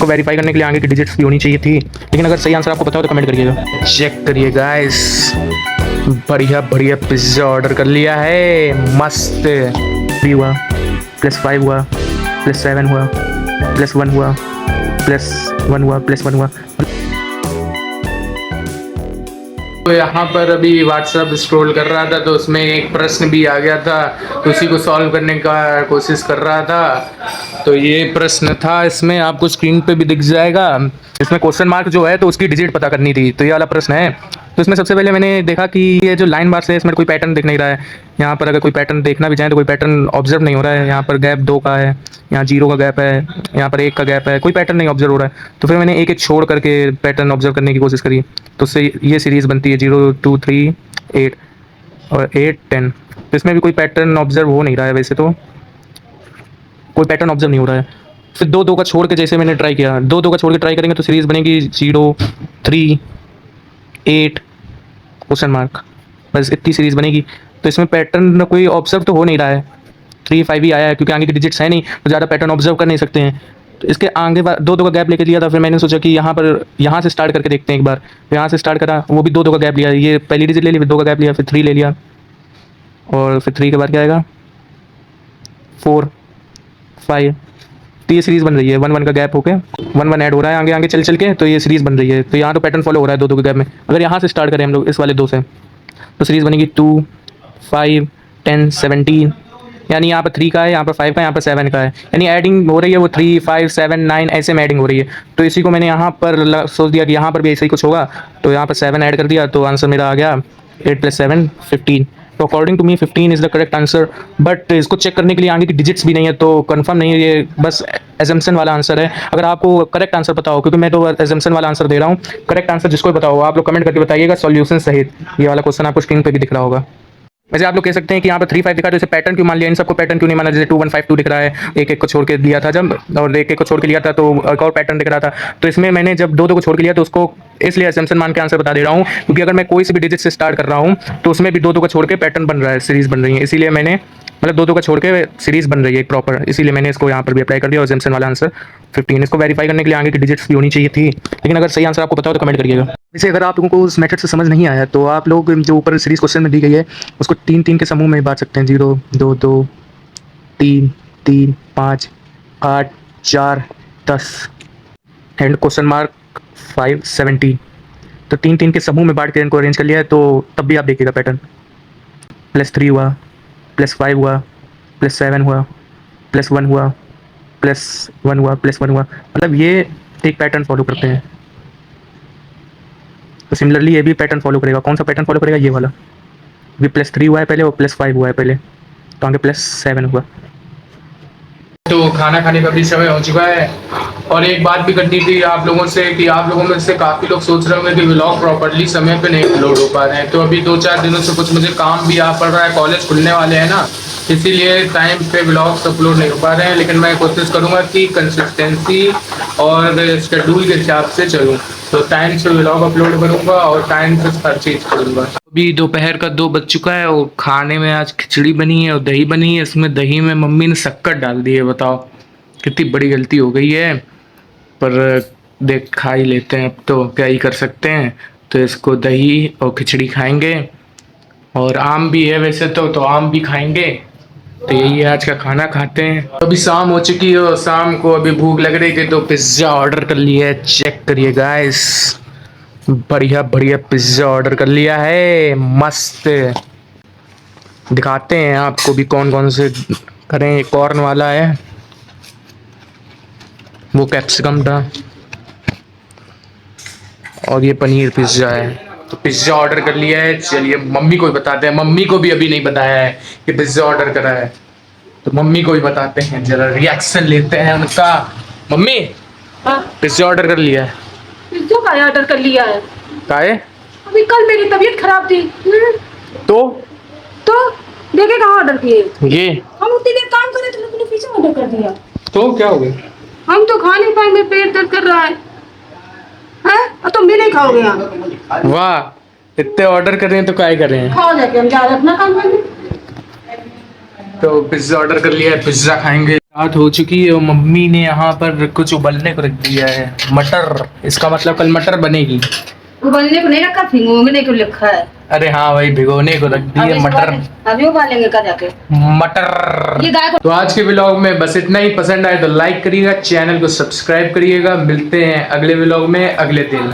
इसको वेरीफाई करने के लिए आगे की डिजिट्स भी होनी चाहिए थी, लेकिन अगर सही आंसर आपको पता हो तो कमेंट करिएगा। चेक करिए गाइस, बढ़िया बढ़िया पिज्ज़ा ऑर्डर कर लिया है, मस्त। 3 हुआ, +5 हुआ, +7 हुआ, +1 हुआ, +1 हुआ, +1 हुआ। तो यहाँ पर अभी व्हाट्सएप स्क्रॉल कर रहा था तो उसमें एक प्रश्न भी आ गया था, तो उसी को सॉल्व करने का कोशिश कर रहा था। तो ये प्रश्न था, इसमें आपको स्क्रीन पे भी दिख जाएगा। इसमें क्वेश्चन मार्क जो है तो उसकी डिजिट पता करनी थी, तो ये वाला प्रश्न है। तो इसमें सबसे पहले मैंने देखा कि ये जो लाइन बार से इसमें कोई पैटर्न दिख नहीं रहा है। यहाँ पर अगर कोई पैटर्न देखना भी चाहें तो कोई पैटर्न ऑब्जर्व नहीं हो रहा है। यहाँ पर गैप 2 का है, यहाँ 0 का गैप है, यहाँ पर 1 का गैप है, कोई पैटर्न नहीं ऑब्जर्व हो रहा है। तो फिर मैंने एक एक छोड़ करके पैटर्न ऑब्जर्व करने की कोशिश करी, तो उससे ये सीरीज़ बनती है 0 2 3 8 और 8 10। तो इसमें भी कोई पैटर्न ऑब्जर्व हो नहीं रहा है, वैसे तो कोई पैटर्न ऑब्जर्व नहीं हो रहा है। फिर 2 2 का छोड़ के जैसे मैंने ट्राई किया, 2 2 का छोड़ के ट्राई करेंगे तो सीरीज़ बनेगी 0 3 8 क्वेश्चन मार्क, बस इतनी सीरीज़ बनेगी। तो इसमें पैटर्न कोई ऑब्जर्व तो हो नहीं रहा है। 3 5 ही आया है क्योंकि आगे की डिजिट्स है नहीं, तो ज़्यादा पैटर्न ऑब्जर्व कर नहीं सकते हैं। तो इसके आगे 2 2 का गैप लेके लिया था। फिर मैंने सोचा कि यहाँ से स्टार्ट करके देखते हैं एक बार। तो यहाँ से स्टार्ट करा, वो भी 2 2 का गैप लिया, ये पहली डिजिट ले ली, फिर 2 का गैप लिया, फिर 3 ले लिया, और फिर 3 के बाद क्या आएगा 4 5। तो ये सीरीज़ बन रही है 1 1 का गैप होके 1 1 ऐड हो रहा है आगे आगे चल चल के, तो ये सीरीज़ बन रही है। तो यहाँ तो पैटर्न फॉलो हो रहा है 2 2 के गैप में। अगर यहाँ से स्टार्ट करें हम लोग इस वाले 2 से, तो सीरीज़ बनेगी 2 5 10 17। यानी यहाँ पर 3 का है, यहाँ पर 5 का है, यहाँ पर 7 का है, यानी एडिंग हो रही है वो 3 5 7 9 ऐसे में एडिंग हो रही है। तो इसी को मैंने यहाँ पर सोच दिया कि यहाँ पर भी ऐसे ही कुछ होगा, तो यहाँ पर 7 ऐड कर दिया, तो आंसर मेरा आ गया 8 + 7 15। तो according to me 15 is the correct answer. But इसको चेक करने के लिए आगे की डिजिट्स भी नहीं है, तो कंफर्म नहीं है, ये बस एजम्पशन वाला आंसर है। अगर आपको करेक्ट आंसर पता हो, क्योंकि मैं तो एजम्पशन वाला आंसर दे रहा हूँ, करेक्ट आंसर जिसको भी पता हो आप लोग कमेंट करके बताइएगा सॉल्यूशन सहित। ये वाला क्वेश्चन आपको स्क्रीन पे भी दिख रहा होगा। वैसे आप लोग कह सकते हैं कि यहाँ पर 3 5 दिखा, तो इसे पैटर्न क्यों मान लिया, इन सबको पैटर्न क्यों नहीं माना। जैसे 2 1 5 2 दिख रहा है, एक एक को छोड़ के लिया था जब, और एक एक को छोड़ के लिया था तो एक और पैटर्न दिख रहा था। तो इसमें मैंने जब 2 2 को छोड़ के लिया तो उसको इसलिए एसम्पशन मान के आंसर बता दे रहा हूँ, क्योंकि अगर मैं कोई सी भी डिजिट से स्टार्ट कर रहा हूँ तो उसमें भी 2 2 का छोड़ के पैटर्न बन रहा है, सीरीज़ बन रही है। इसीलिए मैंने मतलब 2 2 का छोड़ के सीरीज़ बन रही है एक प्रॉपर, इसीलिए मैंने इसको यहाँ पर भी अप्लाई कर दिया। और एसम्पशन वाला आंसर 15। इसको वेरीफाई करने के लिए आगे की डिजिट्स भी होनी चाहिए थी, लेकिन अगर सही आंसर आपको पता हो तो कमेंट करिएगा। वैसे अगर आप लोगों को उस मेथड से समझ नहीं आया तो आप लोग जो ऊपर सीरीज़ क्वेश्चन में दी गई है उसको 3 3 के समूह में बांट सकते हैं। 0 2 2 3 3 5 8 4 10 एंड क्वेश्चन मार्क 5 17। तो 3 3 के समूह में बांट के इनको अरेंज कर लिया है, तो तब भी आप देखिएगा पैटर्न +3 हुआ, +5 हुआ, +7 हुआ, +1 हुआ, +1 हुआ, +1 हुआ, मतलब ये एक पैटर्न फॉलो करते हैं। तो सिमिलरली ये भी पैटर्न फॉलो करेगा। कौन सा पैटर्न फॉलो करेगा, ये वाला भी +3 हुआ है पहले और +5 हुआ है पहले, तो आगे +7 हुआ। तो खाना खाने का भी समय हो चुका है, और एक बात भी करनी थी आप लोगों से कि आप लोगों में से काफ़ी लोग सोच रहे होंगे कि व्लॉग प्रॉपर्ली समय पे नहीं अपलोड हो पा रहे हैं। तो अभी 2-4 दिनों से कुछ मुझे काम भी आ पड़ रहा है, कॉलेज खुलने वाले हैं ना, इसीलिए टाइम पे व्लॉग्स अपलोड नहीं हो पा रहे हैं। लेकिन मैं कोशिश करूँगा कि कंसिस्टेंसी और शेड्यूल के हिसाब से चलूँ, तो टाइम से व्लॉग अपलोड करूँगा और टाइम से हर चीज़ करूँगा। अभी दोपहर का 2 बज चुका है और खाने में आज खिचड़ी बनी है और दही बनी है। इसमें दही में मम्मी ने शक्कर डाल दी है, बताओ कितनी बड़ी गलती हो गई है, पर देख खा ही लेते हैं, अब तो क्या ही कर सकते हैं। तो इसको दही और खिचड़ी खाएंगे, और आम भी है वैसे तो आम भी खाएंगे। तो यही है आज का खाना, खाते हैं। अभी शाम हो चुकी है और शाम को अभी भूख लग रही थी तो पिज़्ज़ा ऑर्डर कर लिया है। चेक करिए गाइस, बढ़िया बढ़िया पिज़्ज़ा ऑर्डर कर लिया है, मस्त। दिखाते हैं आपको भी कौन कौन से करें। कॉर्न वाला है, वो कैप्सिकम था, और ये पनीर पिज़्ज़ा है। तो पिज़्ज़ा ऑर्डर कर लिया है। चलिए मम्मी को भी बताते हैं, मम्मी को भी अभी नहीं बताया है कि पिज़्ज़ा ऑर्डर करा है, तो मम्मी को भी बताते हैं, जरा रिएक्शन लेते हैं उनका। मम्मी, हाँ? पिज़्ज़ा ऑर्डर कर लिया है। पिज्जा का ऑर्डर कर लिया है? काहे? अभी कल मेरी तबीयत खराब थी। तो देखे कहाँ ऑर्डर किए? ये हम उतनी देर काम कर रहे थे, तुमने पिज्जा ऑर्डर कर दिया। तो क्या हो गया? हम तो खा नहीं पाएंगे, पेट दर्द कर रहा है। हैं? और तुम भी नहीं खाओगे यहाँ? वाह, इतने ऑर्डर कर रहे हैं तो काय कर रहे हैं? खाओ जाके, हम जा रहे हैं अपना काम करने। तो पिज़्ज़ा ऑर्डर कर लिया है, पिज़्ज़ा खाएंगे। रात हो चुकी है और मम्मी ने यहाँ पर कुछ उबलने को रख दिया है, मटर। इसका मतलब कल मटर बनेगी। उबलने को नहीं रखा, भिगोने को लिखा है। अरे हाँ भाई, भिगोने को रख दी है मटर। अभी उबालेंगे का जाके मटर। ये गाय को। तो आज के व्लॉग में बस इतना ही। पसंद आए तो लाइक करिएगा, चैनल को सब्सक्राइब करिएगा। मिलते हैं अगले व्लॉग में अगले दिन।